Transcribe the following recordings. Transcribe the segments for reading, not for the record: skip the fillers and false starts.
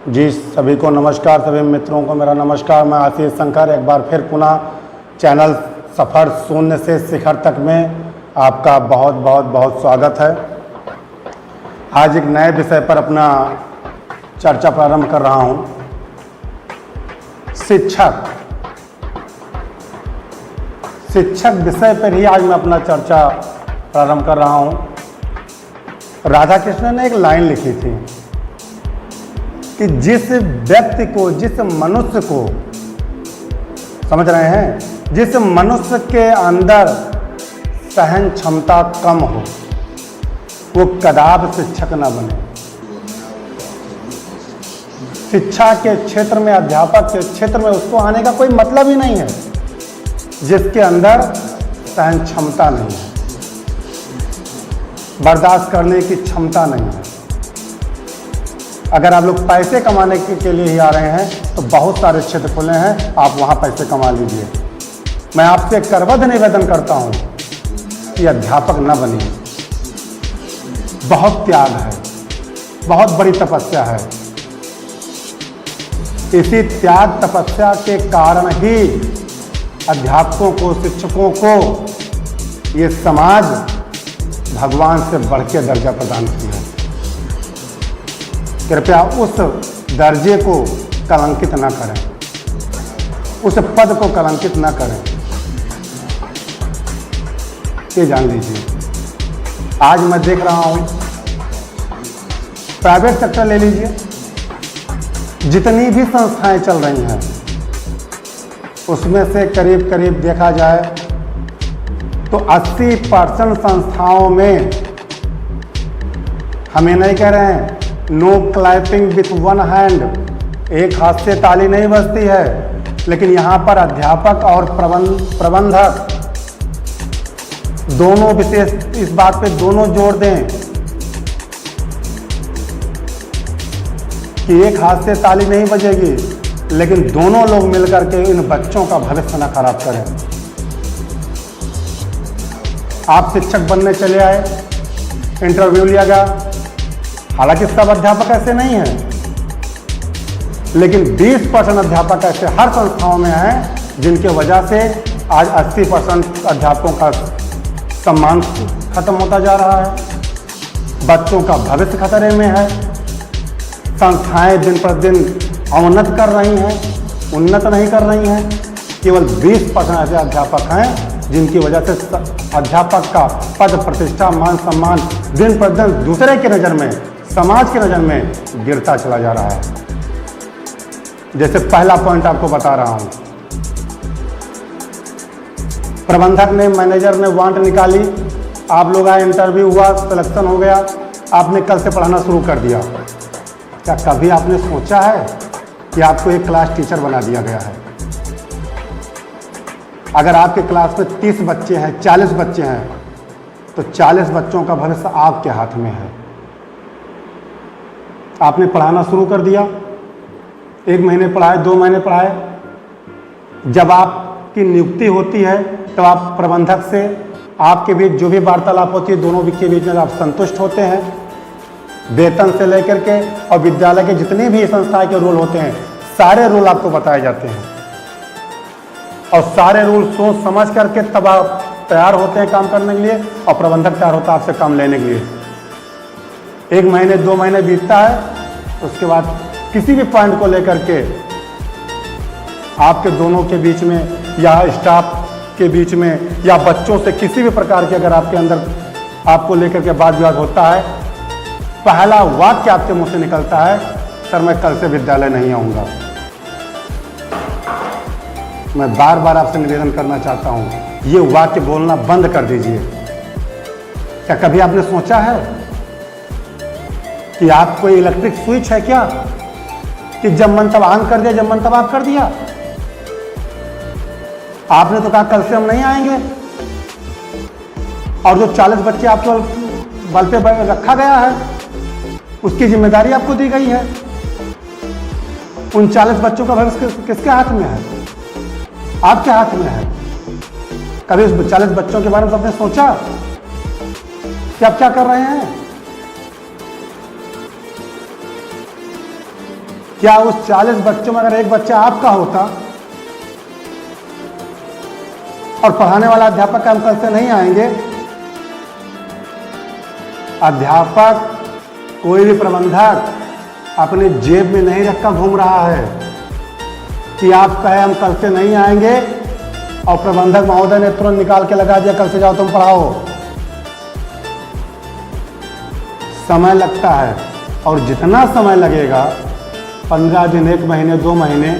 जी सभी को नमस्कार, सभी मित्रों को मेरा नमस्कार। मैं आशीष शंकर एक बार फिर पुनः चैनल सफ़र शून्य से शिखर तक में आपका बहुत बहुत बहुत स्वागत है। आज एक नए विषय पर अपना चर्चा प्रारंभ कर रहा हूँ। शिक्षक विषय पर ही आज मैं अपना चर्चा प्रारंभ कर रहा हूँ। राधा कृष्ण ने एक लाइन लिखी थी कि जिस व्यक्ति को, जिस मनुष्य को, समझ रहे हैं, जिस मनुष्य के अंदर सहन क्षमता कम हो वो कदापि शिक्षक न बने। शिक्षा के क्षेत्र में, अध्यापक के क्षेत्र में उसको आने का कोई मतलब ही नहीं है जिसके अंदर सहन क्षमता नहीं है, बर्दाश्त करने की क्षमता नहीं है। अगर आप लोग पैसे कमाने के लिए ही आ रहे हैं तो बहुत सारे क्षेत्र खुले हैं, आप वहाँ पैसे कमा लीजिए। मैं आपसे करबद्ध निवेदन करता हूँ कि अध्यापक न बनिए। बहुत त्याग है, बहुत बड़ी तपस्या है। इसी त्याग तपस्या के कारण ही अध्यापकों को, शिक्षकों को ये समाज भगवान से बढ़ के दर्जा प्रदान किया है। कृपया उस दर्जे को कलंकित न करें, उस पद को कलंकित न करें, ये जान लीजिए। आज मैं देख रहा हूँ प्राइवेट सेक्टर ले लीजिए, जितनी भी संस्थाएं चल रही हैं उसमें से करीब करीब देखा जाए तो 80% संस्थाओं में, हम ये नहीं कह रहे हैं no clapping with one hand, एक हाथ से ताली नहीं बजती है, लेकिन यहाँ पर अध्यापक और प्रबंधक दोनों विशेष इस बात पे दोनों जोर दें कि एक हाथ से ताली नहीं बजेगी, लेकिन दोनों लोग मिलकर के इन बच्चों का भविष्य न खराब करें। आप शिक्षक बनने चले आए, इंटरव्यू लिया गया, हालांकि सब अध्यापक ऐसे नहीं हैं, लेकिन 20% अध्यापक ऐसे हर संस्थाओं में हैं जिनके वजह से आज 80% अध्यापकों का सम्मान खत्म होता जा रहा है, बच्चों का भविष्य खतरे में है, संस्थाएं दिन पर दिन अवनत कर रही हैं, उन्नत नहीं कर रही हैं। केवल 20% ऐसे अध्यापक हैं जिनकी वजह से अध्यापक का पद, प्रतिष्ठा, मान सम्मान दिन पर दिन दूसरे की नज़र में, समाज की नज़र में गिरता चला जा रहा है। जैसे पहला पॉइंट आपको बता रहा हूं, प्रबंधक ने, मैनेजर ने वांट निकाली, आप लोग आए, इंटरव्यू हुआ, सिलेक्शन हो गया, आपने कल से पढ़ाना शुरू कर दिया। क्या कभी आपने सोचा है कि आपको एक क्लास टीचर बना दिया गया है? अगर आपके क्लास में 30 बच्चे हैं, 40 बच्चे हैं, तो 40 बच्चों का भविष्य आपके हाथ में है। आपने पढ़ाना शुरू कर दिया, 1 महीने पढ़ाए, 2 महीने पढ़ाए, जब आपकी नियुक्ति होती है तब आप प्रबंधक से, आपके बीच जो भी वार्तालाप होती है, दोनों के बीच में आप संतुष्ट होते हैं। वेतन से लेकर के और विद्यालय के जितने भी संस्था के रूल होते हैं, सारे रूल आपको बताए जाते हैं और सारे रूल सोच समझ करके तब आप तैयार होते हैं काम करने के लिए, और प्रबंधक तैयार होता है आपसे काम लेने के लिए। 1 महीने 2 महीने बीतता है, उसके बाद किसी भी पॉइंट को लेकर के आपके दोनों के बीच में या स्टाफ के बीच में या बच्चों से किसी भी प्रकार के अगर आपके अंदर आपको लेकर के वाद विवाद होता है, पहला वाक्य आपके मुंह से निकलता है, सर मैं कल से विद्यालय नहीं आऊँगा। मैं बार बार आपसे निवेदन करना चाहता हूँ, ये वाक्य बोलना बंद कर दीजिए। क्या कभी आपने सोचा है कि आप कोई इलेक्ट्रिक स्विच है क्या कि जब मन तब ऑन कर दिया, जब मन तब ऑफ कर दिया? आपने तो कहा कल से हम नहीं आएंगे, और जो 40 बच्चे आपको बल पे रखा गया है उसकी जिम्मेदारी आपको दी गई है। उन 40 बच्चों का भविष्य किसके हाथ में है? आपके हाथ में है। कभी उस 40 बच्चों के बारे में आपने सोचा कि आप क्या कर रहे हैं? क्या उस 40 बच्चों में अगर एक बच्चा आपका होता और पढ़ाने वाला अध्यापक हम कल से नहीं आएंगे? अध्यापक, कोई भी प्रबंधक अपने जेब में नहीं रखकर घूम रहा है कि आप कहे हम कल से नहीं आएंगे और प्रबंधक महोदय ने तुरंत निकाल के लगा दिया कल से जाओ तुम पढ़ाओ। समय लगता है, और जितना समय लगेगा, 15 दिन, 1 महीने, 2 महीने,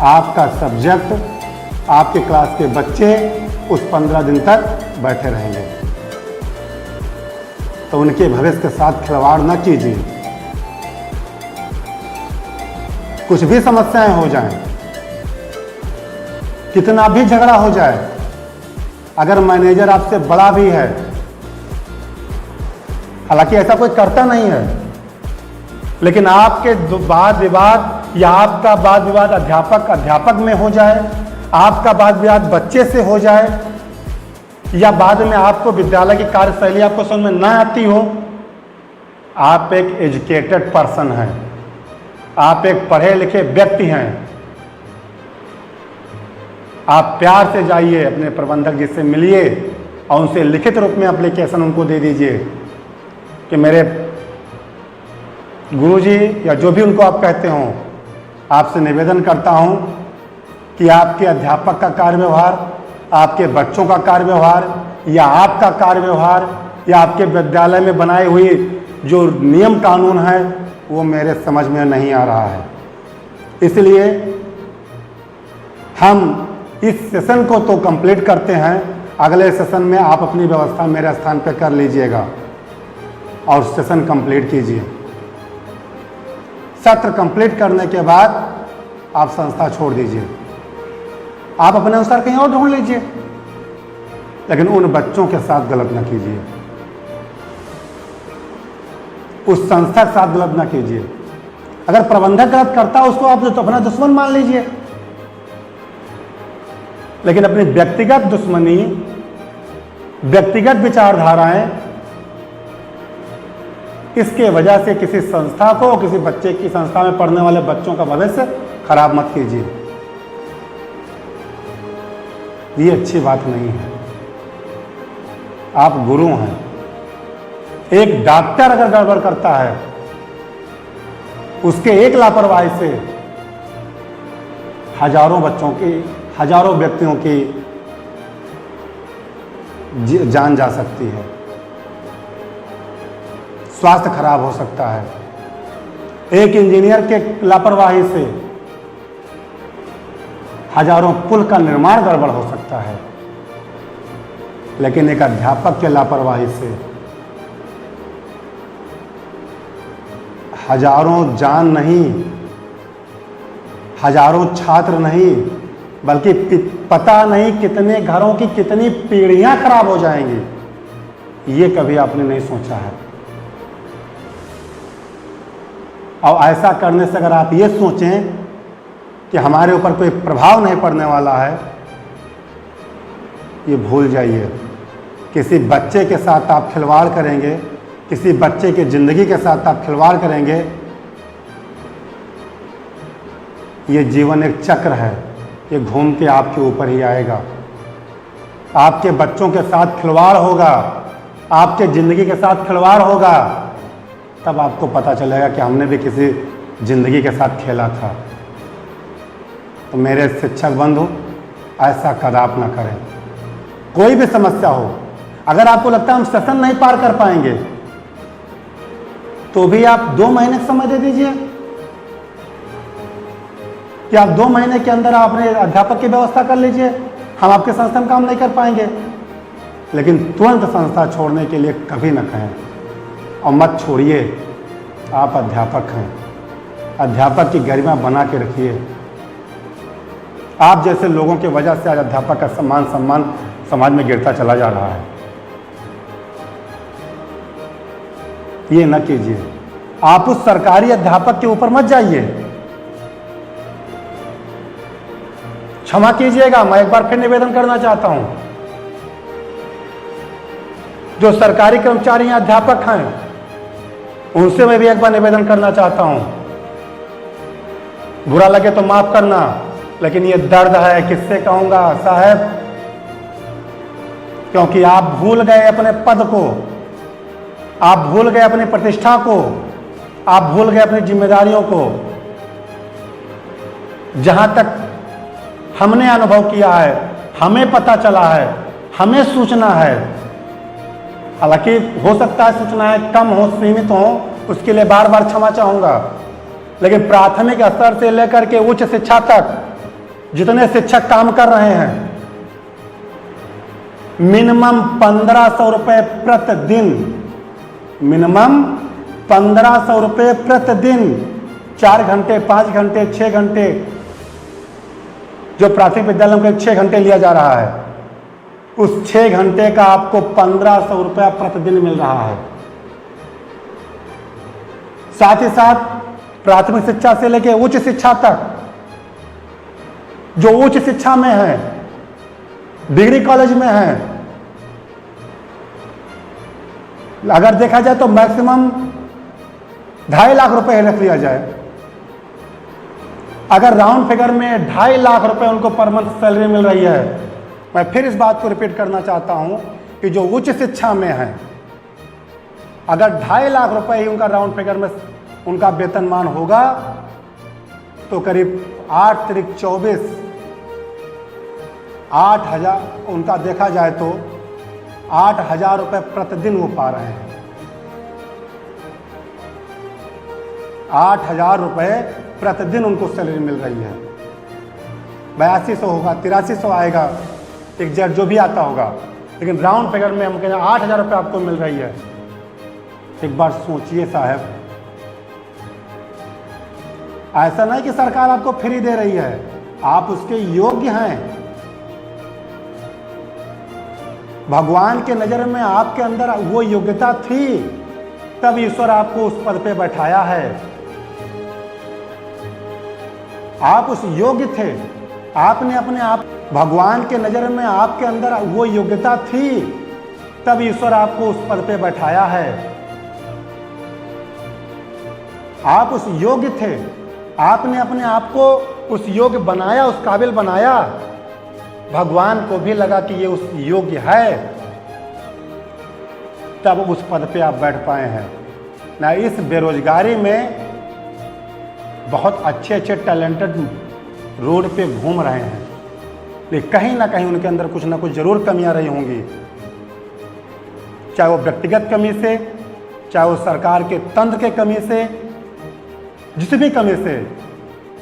आपका सब्जेक्ट, आपके क्लास के बच्चे उस 15 दिन तक बैठे रहेंगे। तो उनके भविष्य के साथ खिलवाड़ न कीजिए। कुछ भी समस्याएं हो जाएं, कितना भी झगड़ा हो जाए, अगर मैनेजर आपसे बड़ा भी है, हालांकि ऐसा कोई करता नहीं है, लेकिन आपके वाद विवाद या आपका वाद विवाद अध्यापक में हो जाए, आपका वाद विवाद बच्चे से हो जाए, या बाद में आपको विद्यालय की कार्यशैली आपको समझ में ना आती हो, आप एक एजुकेटेड पर्सन हैं, आप एक पढ़े लिखे व्यक्ति हैं। आप प्यार से जाइए अपने प्रबंधक जी से मिलिए और उनसे लिखित रूप में एप्लीकेशन उनको दे दीजिए कि मेरे गुरुजी या जो भी उनको आप कहते हो, आपसे निवेदन करता हूं कि आपके अध्यापक का कार्य व्यवहार, आपके बच्चों का कार्य व्यवहार या आपका कार्य व्यवहार या आपके विद्यालय में बनाई हुई जो नियम कानून है वो मेरे समझ में नहीं आ रहा है। इसलिए हम इस सेशन को तो कंप्लीट करते हैं, अगले सेशन में आप अपनी व्यवस्था मेरे स्थान पर कर लीजिएगा और सेशन कंप्लीट कीजिए। सत्र कंप्लीट करने के बाद आप संस्था छोड़ दीजिए, आप अपने अनुसार कहीं और ढूंढ लीजिए, लेकिन उन बच्चों के साथ गलत ना कीजिए, उस संस्था के साथ गलत ना कीजिए। अगर प्रबंधक गलत करता है उसको आप तो अपना दुश्मन मान लीजिए, लेकिन अपनी व्यक्तिगत दुश्मनी, व्यक्तिगत विचारधाराएं, इसके वजह से किसी संस्था को, किसी बच्चे की संस्था में पढ़ने वाले बच्चों का भविष्य खराब मत कीजिए। ये अच्छी बात नहीं है। आप गुरु हैं। एक डॉक्टर अगर गड़बड़ करता है, उसके एक लापरवाही से हजारों बच्चों की, हजारों व्यक्तियों की जान जा सकती है, स्वास्थ्य खराब हो सकता है। एक इंजीनियर के लापरवाही से हजारों पुल का निर्माण गड़बड़ हो सकता है, लेकिन एक अध्यापक के लापरवाही से हजारों जान नहीं, हजारों छात्र नहीं, बल्कि पता नहीं कितने घरों की कितनी पीढ़ियां खराब हो जाएंगी। ये कभी आपने नहीं सोचा है। और ऐसा करने से अगर आप ये सोचें कि हमारे ऊपर कोई प्रभाव नहीं पड़ने वाला है, ये भूल जाइए। किसी बच्चे के साथ आप खिलवाड़ करेंगे, किसी बच्चे की ज़िंदगी के साथ आप खिलवाड़ करेंगे, ये जीवन एक चक्र है, ये घूम के आपके ऊपर ही आएगा। आपके बच्चों के साथ खिलवाड़ होगा, आपके ज़िंदगी के साथ खिलवाड़ होगा, तब आपको पता चलेगा कि हमने भी किसी ज़िंदगी के साथ खेला था। तो मेरे शिक्षक बंधु, ऐसा कदाप ना करें। कोई भी समस्या हो, अगर आपको लगता है हम सेशन नहीं पार कर पाएंगे, तो भी आप 2 महीने का समय दे दीजिए कि आप 2 महीने के अंदर आप अपने अध्यापक की व्यवस्था कर लीजिए। हम आपके संस्था में काम नहीं कर पाएंगे, लेकिन तुरंत संस्था छोड़ने के लिए कभी ना कहें, और मत छोड़िए। आप अध्यापक हैं, अध्यापक की गरिमा बना के रखिए। आप जैसे लोगों की वजह से आज अध्यापक का सम्मान समाज में गिरता चला जा रहा है। ये न कीजिए। आप उस सरकारी अध्यापक के ऊपर मत जाइए। क्षमा कीजिएगा, मैं एक बार फिर निवेदन करना चाहता हूं, जो सरकारी कर्मचारी हैं, अध्यापक हैं, उनसे मैं भी एक बार निवेदन करना चाहता हूं बुरा लगे तो माफ करना, लेकिन ये दर्द है किससे कहूंगा साहब, क्योंकि आप भूल गए अपने पद को, आप भूल गए अपनी प्रतिष्ठा को, आप भूल गए अपनी जिम्मेदारियों को। जहां तक हमने अनुभव किया है, हमें पता चला है, हमें सूचना है, हालांकि हो सकता है सूचनाएं कम हो, सीमित हो, उसके लिए बार बार क्षमा चाहूंगा, लेकिन प्राथमिक स्तर से लेकर के उच्च शिक्षा तक जितने शिक्षक काम कर रहे हैं, मिनिमम 1500 रुपए प्रतिदिन, मिनिमम 1500 रुपए प्रतिदिन, 4 घंटे, 5 घंटे, 6 घंटे, जो प्राथमिक विद्यालयों के 6 घंटे लिया जा रहा है, उस 6 घंटे का आपको 1500 रुपया प्रतिदिन मिल रहा है। साथ ही साथ प्राथमिक शिक्षा से लेकर उच्च शिक्षा तक, जो उच्च शिक्षा में है, डिग्री कॉलेज में है, अगर देखा जाए तो मैक्सिमम 2.5 लाख रुपए रख लिया जाए, अगर राउंड फिगर में 2.5 लाख रुपए उनको पर मंथ सैलरी मिल रही है, मैं फिर इस बात को रिपीट करना चाहता हूं कि जो उच्च शिक्षा में है, अगर 2.5 लाख रुपए ही उनका राउंड फिगर में उनका वेतनमान होगा, तो करीब 8 त्रिक 24, 8,000 उनका देखा जाए तो 8,000 रुपए प्रतिदिन वो पा रहे हैं। 8,000 रुपए प्रतिदिन उनको सैलरी मिल रही है। 8200 होगा, 8300 आएगा, एग्जैक्ट जो भी आता होगा, लेकिन राउंड फिगर में हम कहें 8,000 रुपये आपको मिल रही है। एक बार सोचिए साहब, ऐसा नहीं कि सरकार आपको फ्री दे रही है, आप उसके योग्य हैं। भगवान के नजर में आपके अंदर वो योग्यता थी, तब ईश्वर आपको उस पद पे बैठाया है। आप उस योग्य थे, आपने अपने आप, भगवान के नजर में आपके अंदर वो योग्यता थी, तब ईश्वर आपको उस पद पे बैठाया है। आप उस योग्य थे, आपने अपने आप को उस योग्य बनाया, उस काबिल बनाया। भगवान को भी लगा कि ये उस योग्य है, तब उस पद पे आप बैठ पाए हैं ना। इस बेरोजगारी में बहुत अच्छे अच्छे टैलेंटेड रोड पे घूम रहे हैं, लेकिन कहीं ना कहीं उनके अंदर कुछ ना कुछ जरूर कमियां रही होंगी, चाहे वो व्यक्तिगत कमी से, चाहे वो सरकार के तंत्र के कमी से, जिस भी कमी से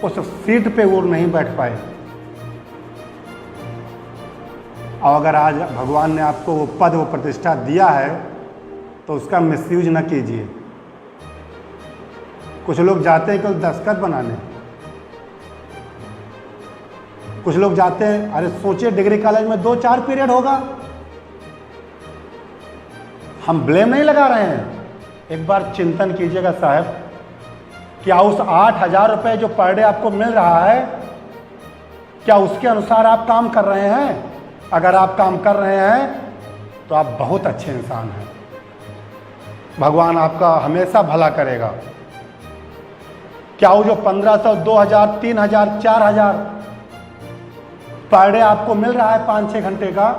उस सीट पे वो नहीं बैठ पाए। और अगर आज भगवान ने आपको वो पद, वो प्रतिष्ठा दिया है, तो उसका मिसयूज न कीजिए। कुछ लोग जाते हैं केवल दस्तखत बनाने, कुछ लोग जाते हैं, अरे सोचिए डिग्री कॉलेज में 2-4 पीरियड होगा। हम ब्लेम नहीं लगा रहे हैं, एक बार चिंतन कीजिएगा साहब, क्या उस 8,000 रुपये जो पर डे आपको मिल रहा है, क्या उसके अनुसार आप काम कर रहे हैं? अगर आप काम कर रहे हैं तो आप बहुत अच्छे इंसान हैं, भगवान आपका हमेशा भला करेगा। क्या वो जो 1500, 2000, 3000, 4000 पर डे आपको मिल रहा है 5-6 घंटे का,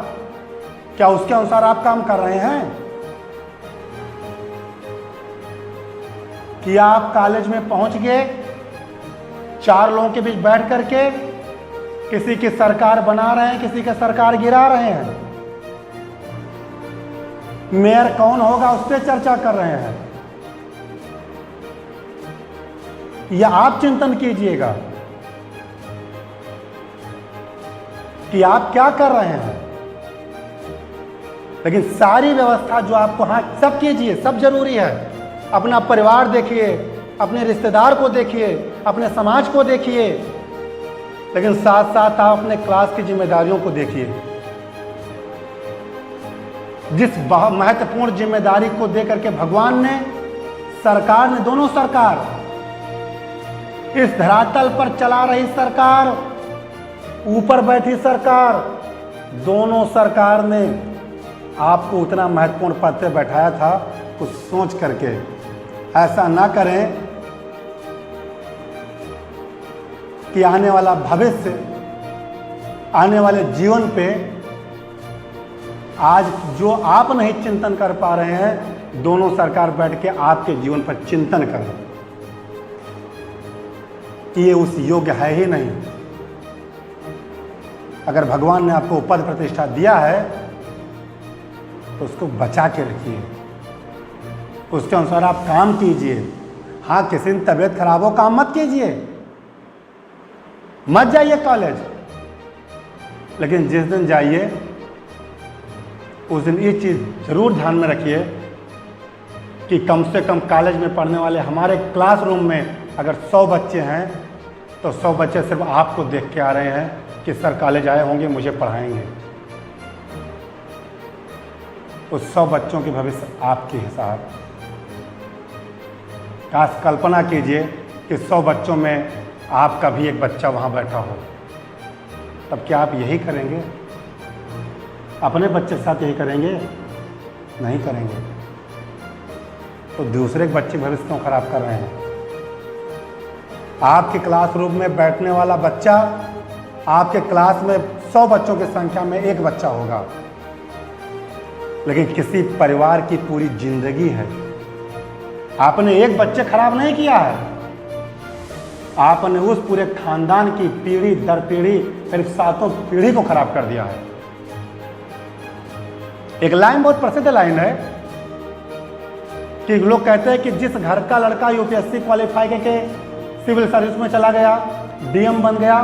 क्या उसके अनुसार आप काम कर रहे हैं? कि आप कॉलेज में पहुंच गए, 4 लोगों के बीच बैठ करके किसी की सरकार बना रहे हैं, किसी की सरकार गिरा रहे हैं, मेयर कौन होगा उस पर चर्चा कर रहे हैं। यह आप चिंतन कीजिएगा कि आप क्या कर रहे हैं। लेकिन सारी व्यवस्था जो आपको, हाँ सब कीजिए, सब जरूरी है। अपना परिवार देखिए, अपने रिश्तेदार को देखिए, अपने समाज को देखिए, लेकिन साथ साथ आप अपने क्लास की जिम्मेदारियों को देखिए। जिस महत्वपूर्ण जिम्मेदारी को देकर के भगवान ने, सरकार ने, दोनों सरकार, इस धरातल पर चला रही सरकार, ऊपर बैठी सरकार, दोनों सरकार ने आपको उतना महत्वपूर्ण पद पे बैठाया था, कुछ सोच करके। ऐसा ना करें कि आने वाला भविष्य, आने वाले जीवन पे आज जो आप नहीं चिंतन कर पा रहे हैं, दोनों सरकार बैठ के आपके जीवन पर चिंतन करें कि ये उस योग्य है ही नहीं। अगर भगवान ने आपको पद प्रतिष्ठा दिया है तो उसको बचा के रखिए, उसके अनुसार आप काम कीजिए। हाँ, किसी दिन तबीयत खराब हो, काम मत कीजिए, मत जाइए कॉलेज, लेकिन जिस दिन जाइए उस दिन ये चीज़ जरूर ध्यान में रखिए कि कम से कम कॉलेज में पढ़ने वाले हमारे क्लासरूम में अगर 100 बच्चे हैं तो 100 बच्चे सिर्फ आपको देख के आ रहे हैं कि सर कॉलेज आए होंगे, मुझे पढ़ाएंगे। उस 100 बच्चों के भविष्य आपके हिसाब। काश कल्पना कीजिए कि 100 बच्चों में आपका भी एक बच्चा वहाँ बैठा हो, तब क्या आप यही करेंगे? अपने बच्चे के साथ यही करेंगे? नहीं करेंगे। तो दूसरे के बच्चे भविष्य क्यों खराब कर रहे हैं? आपके क्लासरूम में बैठने वाला बच्चा, आपके क्लास में 100 बच्चों की संख्या में एक बच्चा होगा, लेकिन किसी परिवार की पूरी जिंदगी है। आपने एक बच्चे खराब नहीं किया है, आपने उस पूरे खानदान की पीढ़ी दर पीढ़ी, करीब 7 पीढ़ी को खराब कर दिया है। एक लाइन बहुत प्रसिद्ध लाइन है कि लोग कहते हैं कि जिस घर का लड़का यूपीएससी क्वालिफाई करके सिविल सर्विस में चला गया, डीएम बन गया,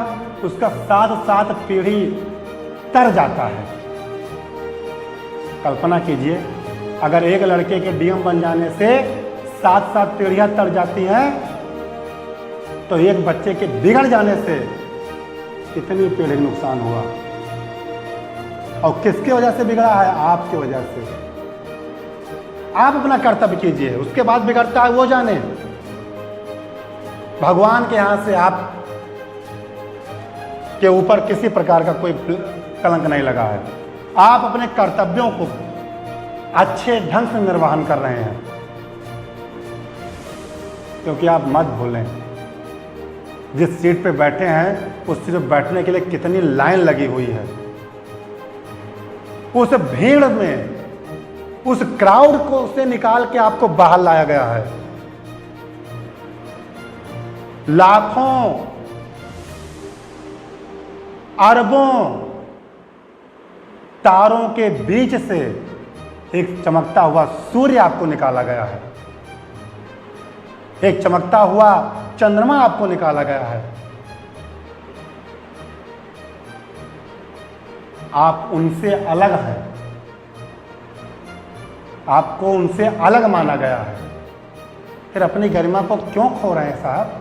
उसका 7 पीढ़ी तर जाता है। कल्पना कीजिए, अगर एक लड़के के डीएम बन जाने से 7 पीढ़ियां तर जाती हैं, तो एक बच्चे के बिगड़ जाने से कितनी पीढ़ी नुकसान हुआ। और किसकी वजह से बिगड़ा है? आपकी वजह से। आप अपना कर्तव्य कीजिए, उसके बाद बिगड़ता है वो जाने। भगवान के यहां से आप के ऊपर किसी प्रकार का कोई कलंक नहीं लगा है। आप अपने कर्तव्यों को अच्छे ढंग से निर्वहन कर रहे हैं, क्योंकि आप मत भूलें, जिस सीट पे बैठे हैं उस सीट पे बैठने के लिए कितनी लाइन लगी हुई है। उस भीड़ में, उस क्राउड को से निकाल के आपको बाहर लाया गया है। लाखों, अरबों तारों के बीच से एक चमकता हुआ सूर्य आपको निकाला गया है, एक चमकता हुआ चंद्रमा आपको निकाला गया है। आप उनसे अलग हैं, आपको उनसे अलग माना गया है, फिर अपनी गरिमा को क्यों खो रहे हैं साहब?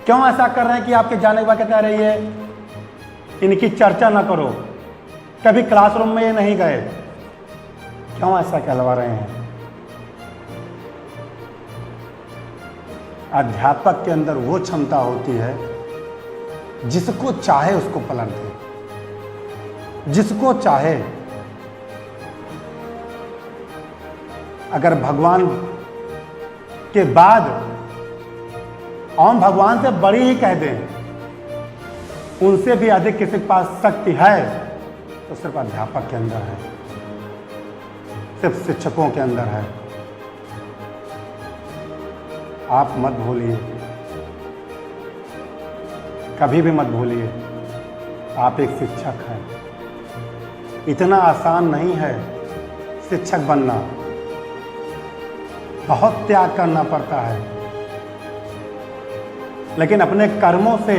क्यों ऐसा कर रहे हैं कि आपके जाने के बाद कहते रहिए इनकी चर्चा ना करो, कभी क्लासरूम में ये नहीं गए? क्यों ऐसा कहलवा रहे हैं? अध्यापक के अंदर वो क्षमता होती है, जिसको चाहे उसको पलट दे, जिसको चाहे। अगर भगवान के बाद और भगवान से बड़ी ही कह दें, उनसे भी अधिक किसी के पास शक्ति है तो सिर्फ अध्यापक के अंदर है, सिर्फ शिक्षकों के अंदर है। आप मत भूलिए, कभी भी मत भूलिए, आप एक शिक्षक हैं। इतना आसान नहीं है शिक्षक बनना, बहुत त्याग करना पड़ता है। लेकिन अपने कर्मों से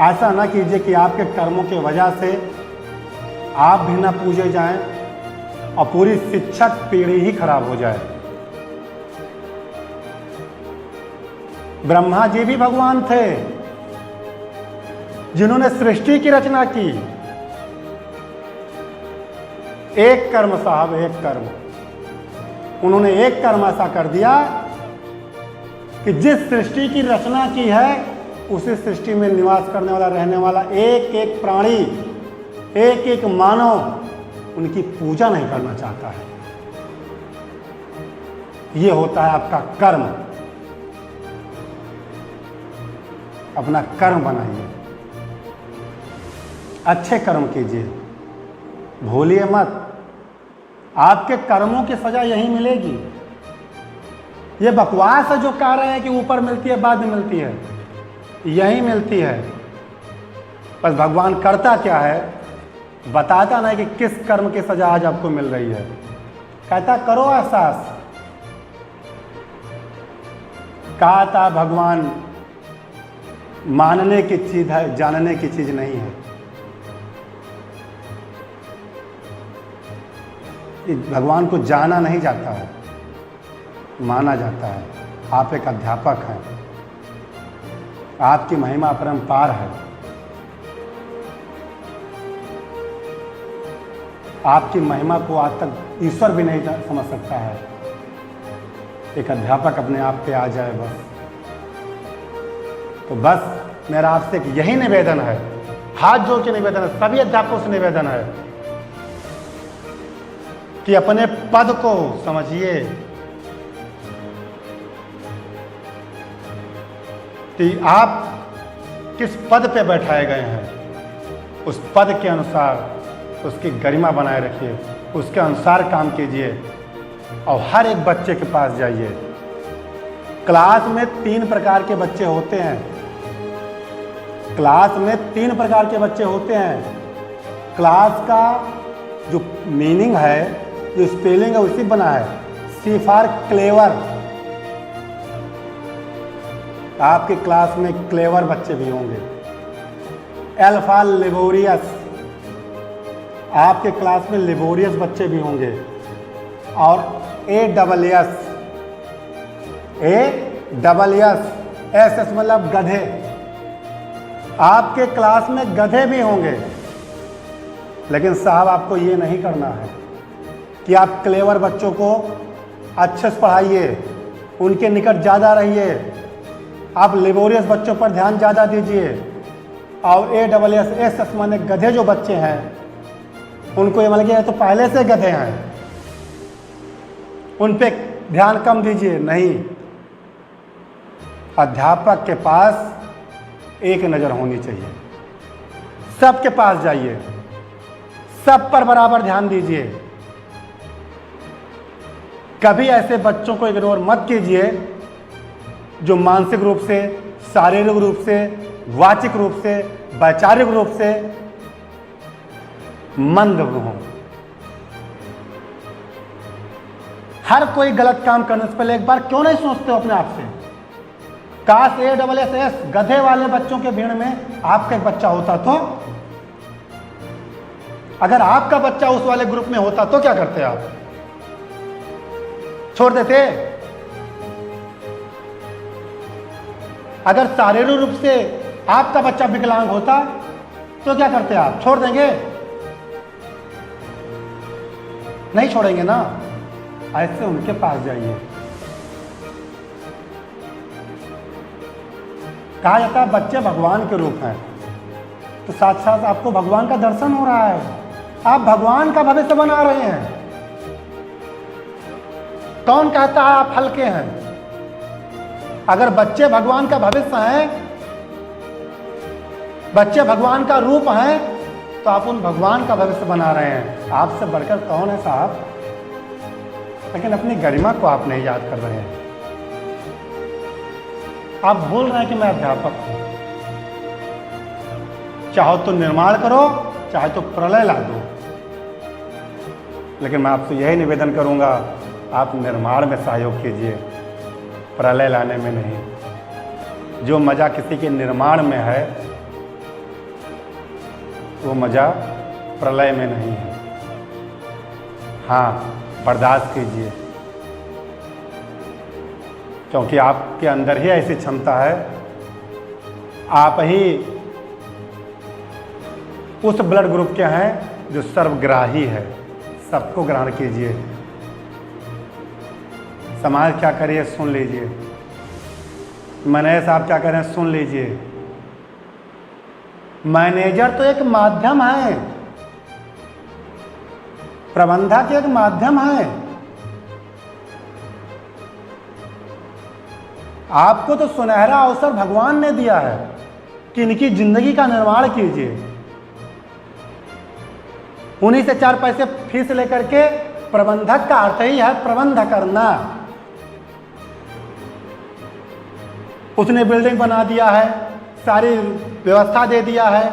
ऐसा ना कीजिए कि आपके कर्मों की वजह से आप भी ना पूजे जाएं और पूरी शिक्षक पीढ़ी ही खराब हो जाए। ब्रह्मा जी भी भगवान थे, जिन्होंने सृष्टि की रचना की। एक कर्म साहब, एक कर्म, उन्होंने एक कर्म ऐसा कर दिया कि जिस सृष्टि की रचना की है उसी सृष्टि में निवास करने वाला, रहने वाला एक एक प्राणी, एक एक मानव उनकी पूजा नहीं करना चाहता है। यह होता है आपका कर्म। अपना कर्म बनाइए, अच्छे कर्म कीजिए, भूलिए मत, आपके कर्मों की सजा यही मिलेगी। ये बकवास है जो कह रहे हैं कि ऊपर मिलती है बाद में मिलती है, यही मिलती है। बस भगवान करता क्या है, बताता नहीं कि किस कर्म की सजा आज आपको मिल रही है, कहता करो एहसास। कहा था भगवान मानने की चीज है, जानने की चीज नहीं है। भगवान को जाना नहीं जाता है, माना जाता है। आप एक अध्यापक हैं, आपकी महिमा अपरंपार है, आपकी महिमा को आज तक ईश्वर भी नहीं समझ सकता है। एक अध्यापक अपने आप पे आ जाए बस। तो बस मेरा आपसे एक यही निवेदन है, हाथ जोड़ के निवेदन है, सभी अध्यापकों से निवेदन है कि अपने पद को समझिए कि आप किस पद पे बैठाए गए हैं, उस पद के अनुसार उसकी गरिमा बनाए रखिए, उसके अनुसार काम कीजिए और हर एक बच्चे के पास जाइए। क्लास में 3 प्रकार के बच्चे होते हैं, क्लास में 3 प्रकार के बच्चे होते हैं। क्लास का जो मीनिंग है, जो स्पेलिंग है उसी बना है, सी फॉर क्लेवर। आपके क्लास में क्लेवर बच्चे भी होंगे। एल फॉर लेबोरियस, आपके क्लास में लेबोरियस बच्चे भी होंगे। और A double S, S S मतलब गधे, आपके क्लास में गधे भी होंगे। लेकिन साहब आपको ये नहीं करना है कि आप क्लेवर बच्चों को अच्छे से पढ़ाइए, उनके निकट ज़्यादा रहिए, आप लेबोरियस बच्चों पर ध्यान ज़्यादा दीजिए। और A double S, S S माने गधे जो बच्चे हैं उनको ये मान लिया तो पहले से गधे हैं, उन पे ध्यान कम दीजिए। नहीं, अध्यापक के पास एक नज़र होनी चाहिए, सबके पास जाइए, सब पर बराबर ध्यान दीजिए। कभी ऐसे बच्चों को इग्नोर मत कीजिए जो मानसिक रूप से, शारीरिक रूप से, वाचिक रूप से, वैचारिक रूप से मंद हो। हर कोई गलत काम करने से पहले एक बार क्यों नहीं सोचते हो अपने आप से, काश ए डबल एस एस गधे वाले बच्चों के भीड़ में आपका एक बच्चा होता तो? अगर आपका बच्चा उस वाले ग्रुप में होता तो क्या करते आप? छोड़ देते? अगर शारीरिक रूप से आपका बच्चा विकलांग होता तो क्या करते आप? छोड़ देंगे? नहीं छोड़ेंगे ना। ऐसे उनके पास जाइए। कहा जाता है बच्चे भगवान के रूप हैं, तो साथ साथ आपको भगवान का दर्शन हो रहा है, आप भगवान का भविष्य बना रहे हैं। कौन कहता है आप हल्के हैं? अगर बच्चे भगवान का भविष्य हैं, बच्चे भगवान का रूप हैं, तो आप उन भगवान का भविष्य बना रहे हैं। आपसे बढ़कर कौन है साहब? लेकिन अपनी गरिमा को आप नहीं याद कर रहे हैं। आप भूल रहे हैं कि मैं अध्यापक हूं। चाहो तो निर्माण करो, चाहे तो प्रलय ला दो, लेकिन मैं आपसे यही निवेदन करूंगा, आप निर्माण में सहयोग कीजिए, प्रलय लाने में नहीं। जो मजा किसी के निर्माण में है वो मजा प्रलय में नहीं है। हाँ, बर्दाश्त कीजिए, क्योंकि आपके अंदर ही ऐसी क्षमता है। आप ही उस ब्लड ग्रुप के हैं जो सर्वग्राही है, सबको ग्रहण कीजिए। समाज क्या करिए सुन लीजिए, मैनेजर साहब क्या कह रहे हैं सुन लीजिए। मैनेजर तो एक माध्यम है, प्रबंधक एक माध्यम है। आपको तो सुनहरा अवसर भगवान ने दिया है, कि इनकी जिंदगी का निर्माण कीजिए। उन्हीं से 4 पैसे फीस लेकर के, प्रबंधक का अर्थ ही है प्रबंध करना। उसने बिल्डिंग बना दिया है, सारी व्यवस्था दे दिया है,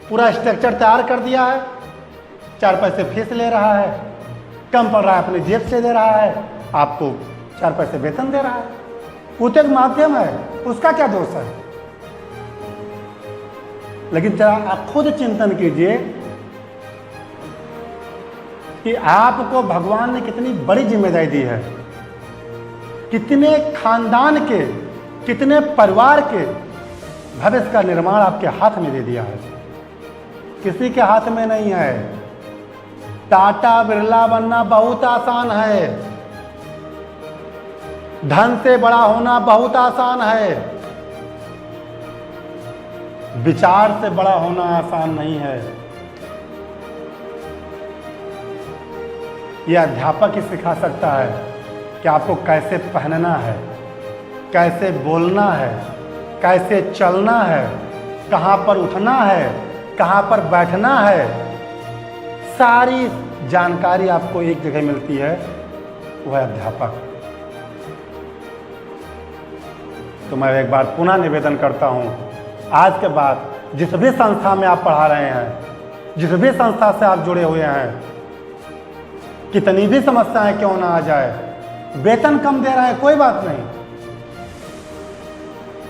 पूरा स्ट्रक्चर तैयार कर दिया है, 4 पैसे फीस ले रहा है, कम पड़ रहा है अपने जेब से दे रहा है, आपको 4 पैसे वेतन दे रहा है। वो तो एक माध्यम है, उसका क्या दोष है? लेकिन जरा आप खुद चिंतन कीजिए कि आपको भगवान ने कितनी बड़ी जिम्मेदारी दी है, कितने खानदान के, कितने परिवार के भविष्य का निर्माण आपके हाथ में दे दिया है। किसी के हाथ में नहीं है। टाटा बिरला बनना बहुत आसान है, धन से बड़ा होना बहुत आसान है, विचार से बड़ा होना आसान नहीं है। यह अध्यापक ही सिखा सकता है कि आपको कैसे पहनना है, कैसे बोलना है, कैसे चलना है, कहाँ पर उठना है, कहाँ पर बैठना है। सारी जानकारी आपको एक जगह मिलती है, वह अध्यापक। तो मैं एक बार पुनः निवेदन करता हूँ, आज के बाद जिस भी संस्था में आप पढ़ा रहे हैं, जिस भी संस्था से आप जुड़े हुए हैं, कितनी भी समस्याएं क्यों ना आ जाए, वेतन कम दे रहे हैं कोई बात नहीं।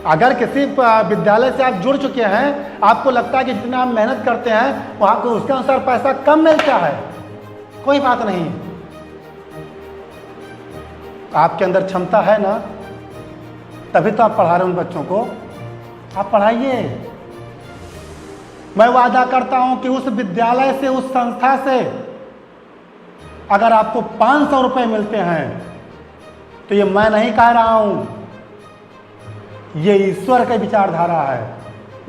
अगर किसी विद्यालय से आप जुड़ चुके हैं, आपको लगता है कि जितना आप मेहनत करते हैं वहाँ को उसके अनुसार पैसा कम मिलता है, कोई बात नहीं। आपके अंदर क्षमता है ना, तभी तो आप पढ़ा रहे हैं उन बच्चों को, आप पढ़ाइए। मैं वादा करता हूं कि उस विद्यालय से, उस संस्था से अगर आपको 500 रुपए मिलते हैं तो ये मैं नहीं कह रहा हूं, ये ईश्वर की विचारधारा है।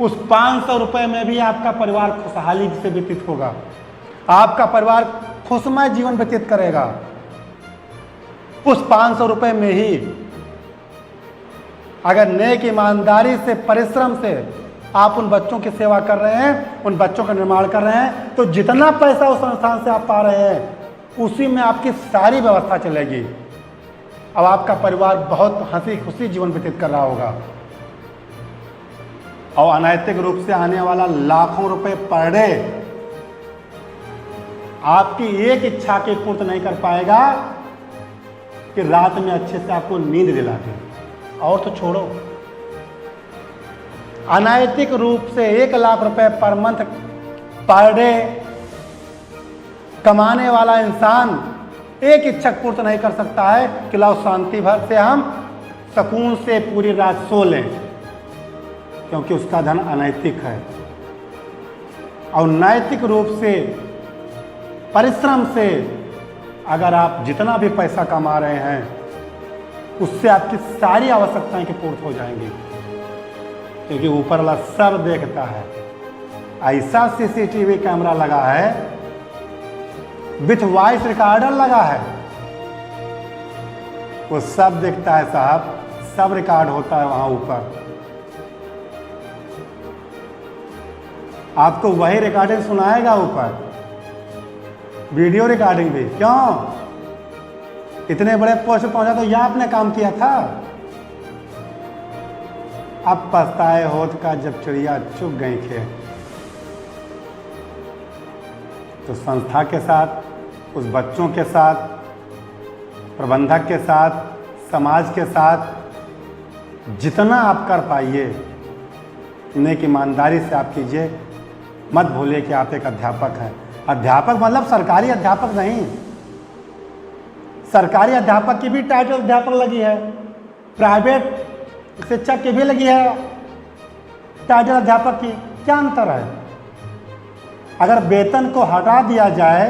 उस 500 रुपए में भी आपका परिवार खुशहाली से व्यतीत होगा, आपका परिवार खुशमय जीवन व्यतीत करेगा। उस 500 रुपए में ही अगर नेक ईमानदारी से, परिश्रम से आप उन बच्चों की सेवा कर रहे हैं, उन बच्चों का निर्माण कर रहे हैं, तो जितना पैसा उस संस्थान से आप पा रहे हैं उसी में आपकी सारी व्यवस्था चलेगी। अब आपका परिवार बहुत हंसी खुशी जीवन व्यतीत कर रहा होगा। और अनैतिक रूप से आने वाला लाखों रुपए पर डे आपकी एक इच्छा की पूर्ति नहीं कर पाएगा कि रात में अच्छे से आपको नींद दिला दे। और तो छोड़ो, अनैतिक रूप से 1 लाख रुपए पर मंथ पर डे कमाने वाला इंसान एक इच्छा पूर्ति नहीं कर सकता है कि लाओ शांति भर से हम सुकून से पूरी रात सो लें, क्योंकि उसका धन अनैतिक है। और नैतिक रूप से, परिश्रम से अगर आप जितना भी पैसा कमा रहे हैं उससे आपकी सारी आवश्यकताएं की पूर्ति हो जाएंगी, क्योंकि ऊपर वाला सब देखता है। ऐसा सीसीटीवी कैमरा लगा है, विथ वॉइस रिकॉर्डर लगा है, वो सब देखता है साहब, सब रिकॉर्ड होता है वहां ऊपर। आपको वही रिकॉर्डिंग सुनाएगा ऊपर, वीडियो रिकॉर्डिंग भी। क्यों? इतने बड़े पोस्ट पहुंचा तो यह आपने काम किया था। अब पछताए होत का जब चिड़िया चुग गई खेत। तो संस्था के साथ, उस बच्चों के साथ, प्रबंधक के साथ, समाज के साथ जितना आप कर पाइए नेक ईमानदारी से आप कीजिए। मत भूलिए कि आप एक अध्यापक हैं। अध्यापक मतलब सरकारी अध्यापक नहीं, सरकारी अध्यापक की भी टाइटल अध्यापक लगी है, प्राइवेट शिक्षक की भी लगी है टाइटल अध्यापक की। क्या अंतर है? अगर वेतन को हटा दिया जाए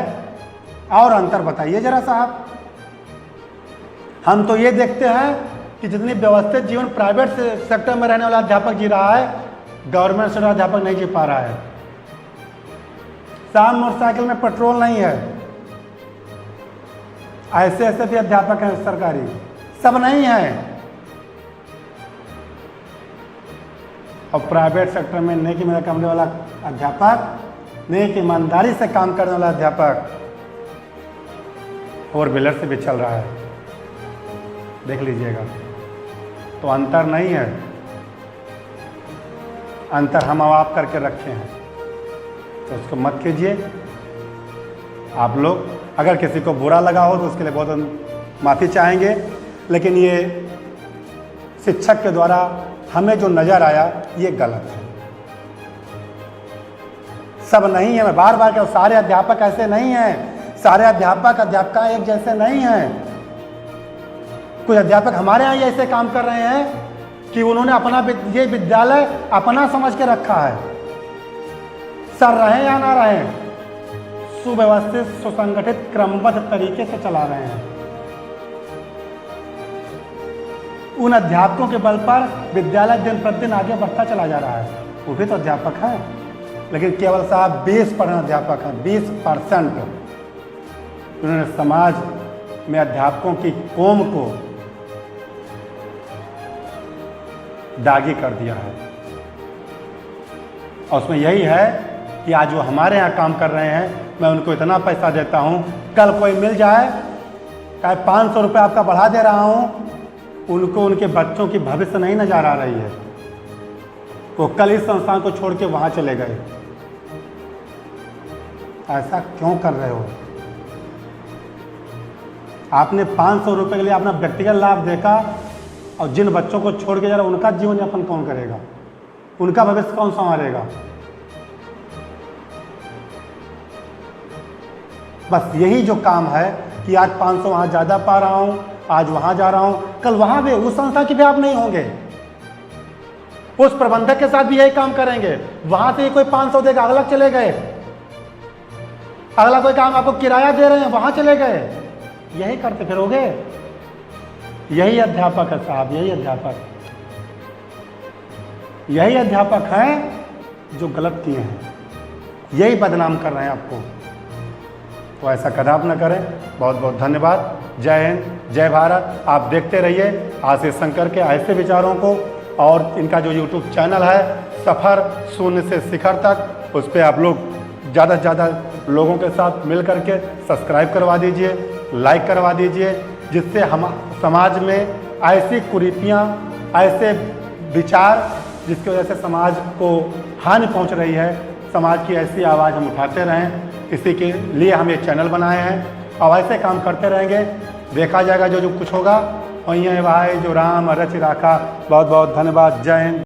और अंतर बताइए जरा साहब। हम तो ये देखते हैं कि जितनी व्यवस्थित जीवन प्राइवेट सेक्टर में रहने वाला अध्यापक जी रहा है, गवर्नमेंट सेक्टर अध्यापक नहीं जी पा रहा है। साहब मोटरसाइकिल में पेट्रोल नहीं है, ऐसे ऐसे भी अध्यापक हैं सरकारी, सब नहीं है। और प्राइवेट सेक्टर में नेकी में करने वाला अध्यापक, नेक ईमानदारी से काम करने वाला अध्यापक 4 व्हीलर से भी चल रहा है, देख लीजिएगा। तो अंतर नहीं है, अंतर हम आप करके रखे हैं, तो उसको मत कीजिए। आप लोग अगर किसी को बुरा लगा हो तो उसके लिए बहुत माफ़ी चाहेंगे, लेकिन ये शिक्षक के द्वारा हमें जो नज़र आया ये गलत है। सब नहीं है, मैं बार बार कहूँ, सारे अध्यापक ऐसे नहीं हैं, सारे अध्यापक एक जैसे नहीं हैं। कुछ अध्यापक हमारे यहाँ ऐसे काम कर रहे हैं कि उन्होंने अपना ये विद्यालय अपना समझ के रखा है। सर रहे या ना रहे, सुव्यवस्थित, सुसंगठित, क्रमबद्ध तरीके से चला रहे हैं। उन अध्यापकों के बल पर विद्यालय दिन प्रतिदिन आगे बढ़ता चला जा रहा है। वो भी तो अध्यापक हैं, लेकिन केवल साहब 20% अध्यापक हैं, 20%। उन्होंने समाज में अध्यापकों की कौम को दागी कर दिया है। और उसमें यही है कि आज वो हमारे यहाँ काम कर रहे हैं, मैं उनको इतना पैसा देता हूँ, कल कोई मिल जाए, चाहे 500 रुपये आपका बढ़ा दे रहा हूँ, उनको उनके बच्चों की भविष्य नहीं नजर आ रही है। वो कल इस संस्थान को छोड़ के वहाँ चले गए। ऐसा क्यों कर रहे हो? आपने 500 रुपये के लिए अपना व्यक्तिगत लाभ देखा, और जिन बच्चों को छोड़ के जा रहा उनका जीवन यापन कौन करेगा, उनका भविष्य कौन संभालेगा? बस यही जो काम है कि आज 500 वहाँ ज़्यादा पा रहा हूँ, आज वहाँ जा रहा हूँ, कल वहाँ भी उस संस्था के भी आप नहीं होंगे, उस प्रबंधक के साथ भी यही काम करेंगे। वहाँ से कोई 500 देगा, अगला चले गए, अगला कोई काम आपको किराया दे रहे हैं, वहाँ चले गए, यही करते फिरोगे। यही अध्यापक है साहब, यही अध्यापक हैं जो गलत किए हैं, यही बदनाम कर रहे हैं आपको। तो ऐसा कदाप न करें। बहुत बहुत धन्यवाद। जय हिंद, जय भारत। आप देखते रहिए आशीष शंकर के ऐसे विचारों को, और इनका जो YouTube चैनल है सफ़र शून्य से शिखर तक, उस पर आप लोग ज़्यादा से ज़्यादा लोगों के साथ मिल करके सब्सक्राइब करवा दीजिए, लाइक करवा दीजिए, जिससे हम समाज में ऐसी कुरीतियाँ, ऐसे विचार जिसकी वजह से समाज को हानि पहुंच रही है, समाज की ऐसी आवाज़ हम उठाते रहें। इसी के लिए हम ये चैनल बनाए हैं, और ऐसे काम करते रहेंगे। देखा जाएगा जो कुछ होगा, वहीं है भाई जो राम रच राखा। बहुत बहुत धन्यवाद। जय हिंद।